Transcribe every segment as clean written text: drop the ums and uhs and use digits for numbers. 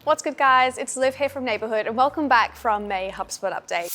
What's good, guys? It's Liv here from Neighborhood, and welcome back from May HubSpot Update.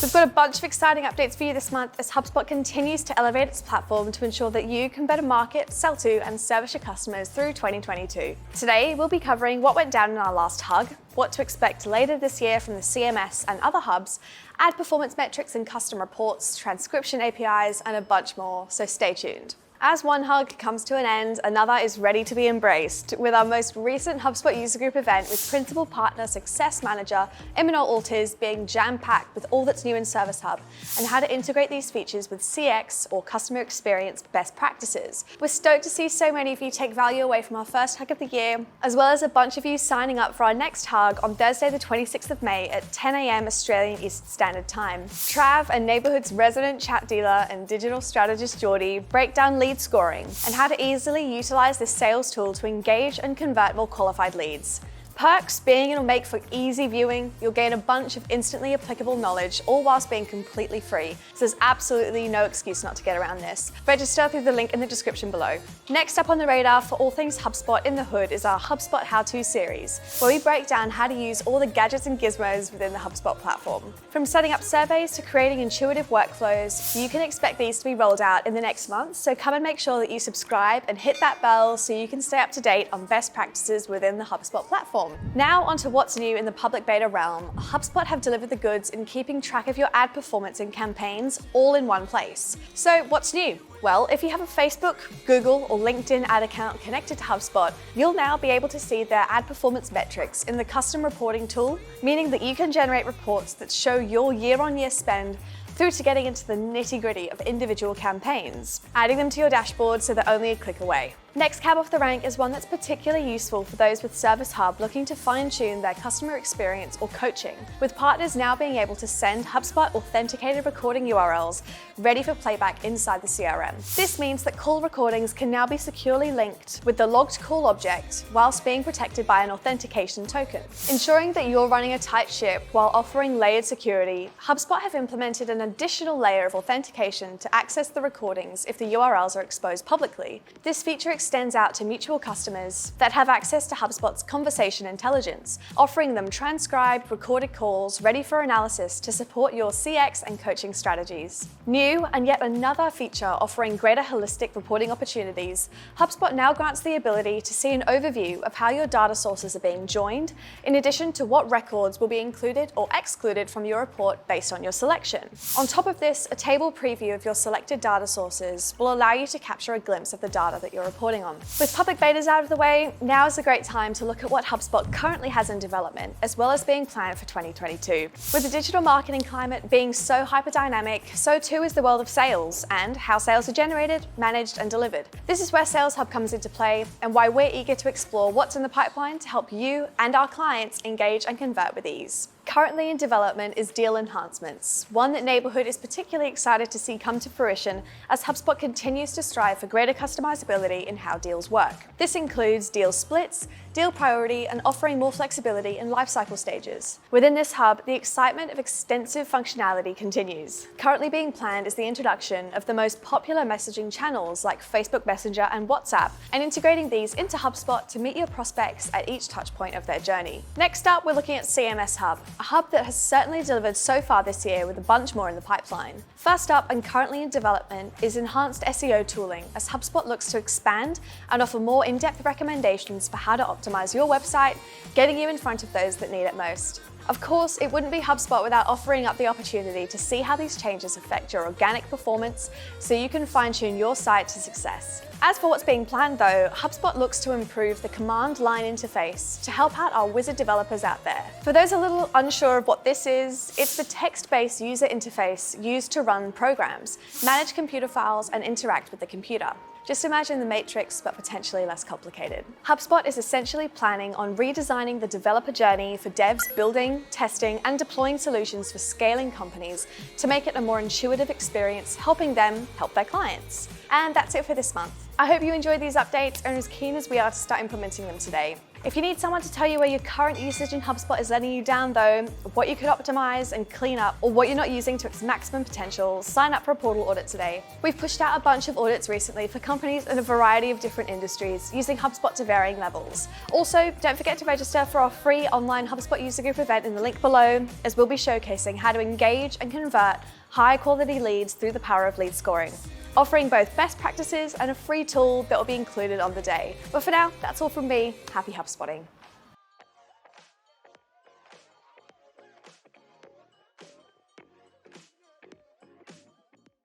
We've got a bunch of exciting updates for you this month as HubSpot continues to elevate its platform to ensure that you can better market, sell to, and service your customers through 2022. Today, we'll be covering what went down in our last hug, what to expect later this year from the CMS and other hubs, ad performance metrics and custom reports, transcription APIs, and a bunch more, so stay tuned. As one hug comes to an end, another is ready to be embraced with our most recent HubSpot user group event with Principal Partner Success Manager Imanol Altis being jam-packed with all that's new in Service Hub and how to integrate these features with CX or customer experience best practices. We're stoked to see so many of you take value away from our first hug of the year, as well as a bunch of you signing up for our next hug on Thursday the 26th of May at 10 a.m. Australian Eastern Standard Time. Trav and Neighborhood's resident chat dealer and digital strategist Geordie break down lead scoring and how to easily utilize this sales tool to engage and convert more qualified leads. Perks being it'll make for easy viewing, you'll gain a bunch of instantly applicable knowledge, all whilst being completely free. So there's absolutely no excuse not to get around this. Register through the link in the description below. Next up on the radar for all things HubSpot in the hood is our HubSpot How-To series, where we break down how to use all the gadgets and gizmos within the HubSpot platform. From setting up surveys to creating intuitive workflows, you can expect these to be rolled out in the next month, so come and make sure that you subscribe and hit that bell so you can stay up to date on best practices within the HubSpot platform. Now onto what's new in the public beta realm. HubSpot have delivered the goods in keeping track of your ad performance and campaigns all in one place. So what's new? Well, if you have a Facebook, Google, or LinkedIn ad account connected to HubSpot, you'll now be able to see their ad performance metrics in the custom reporting tool, meaning that you can generate reports that show your year-on-year spend through to getting into the nitty-gritty of individual campaigns, adding them to your dashboard so they're only a click away. Next cab off the rank is one that's particularly useful for those with Service Hub looking to fine-tune their customer experience or coaching, with partners now being able to send HubSpot authenticated recording URLs ready for playback inside the CRM. This means that call recordings can now be securely linked with the logged call object whilst being protected by an authentication token. Ensuring that you're running a tight ship while offering layered security, HubSpot have implemented an additional layer of authentication to access the recordings if the URLs are exposed publicly. This feature extends out to mutual customers that have access to HubSpot's conversation intelligence, offering them transcribed, recorded calls ready for analysis to support your CX and coaching strategies. New and yet another feature offering greater holistic reporting opportunities, HubSpot now grants the ability to see an overview of how your data sources are being joined, in addition to what records will be included or excluded from your report based on your selection. On top of this, a table preview of your selected data sources will allow you to capture a glimpse of the data that you're reporting on. With public betas out of the way, now is a great time to look at what HubSpot currently has in development, as well as being planned for 2022. With the digital marketing climate being so hyper-dynamic, so too is the world of sales and how sales are generated, managed, and delivered. This is where Sales Hub comes into play and why we're eager to explore what's in the pipeline to help you and our clients engage and convert with ease. Currently in development is Deal Enhancements, one that Neighborhood is particularly excited to see come to fruition as HubSpot continues to strive for greater customizability in how deals work. This includes deal splits, deal priority, and offering more flexibility in lifecycle stages. Within this hub, the excitement of extensive functionality continues. Currently being planned is the introduction of the most popular messaging channels like Facebook Messenger and WhatsApp, and integrating these into HubSpot to meet your prospects at each touchpoint of their journey. Next up, we're looking at CMS Hub, a hub that has certainly delivered so far this year with a bunch more in the pipeline. First up and currently in development is enhanced SEO tooling as HubSpot looks to expand and offer more in-depth recommendations for how to optimize your website, getting you in front of those that need it most. Of course, it wouldn't be HubSpot without offering up the opportunity to see how these changes affect your organic performance so you can fine-tune your site to success. As for what's being planned though, HubSpot looks to improve the command line interface to help out our wizard developers out there. For those a little unsure of what this is, it's the text-based user interface used to run programs, manage computer files, and interact with the computer. Just imagine the Matrix, but potentially less complicated. HubSpot is essentially planning on redesigning the developer journey for devs building, testing, and deploying solutions for scaling companies to make it a more intuitive experience, helping them help their clients. And that's it for this month. I hope you enjoyed these updates and are as keen as we are to start implementing them today. If you need someone to tell you where your current usage in HubSpot is letting you down though, what you could optimize and clean up, or what you're not using to its maximum potential, sign up for a portal audit today. We've pushed out a bunch of audits recently for companies in a variety of different industries, using HubSpot to varying levels. Also, don't forget to register for our free online HubSpot user group event in the link below, as we'll be showcasing how to engage and convert high-quality leads through the power of lead scoring, offering both best practices and a free tool that will be included on the day. But for now, that's all from me. Happy HubSpotting.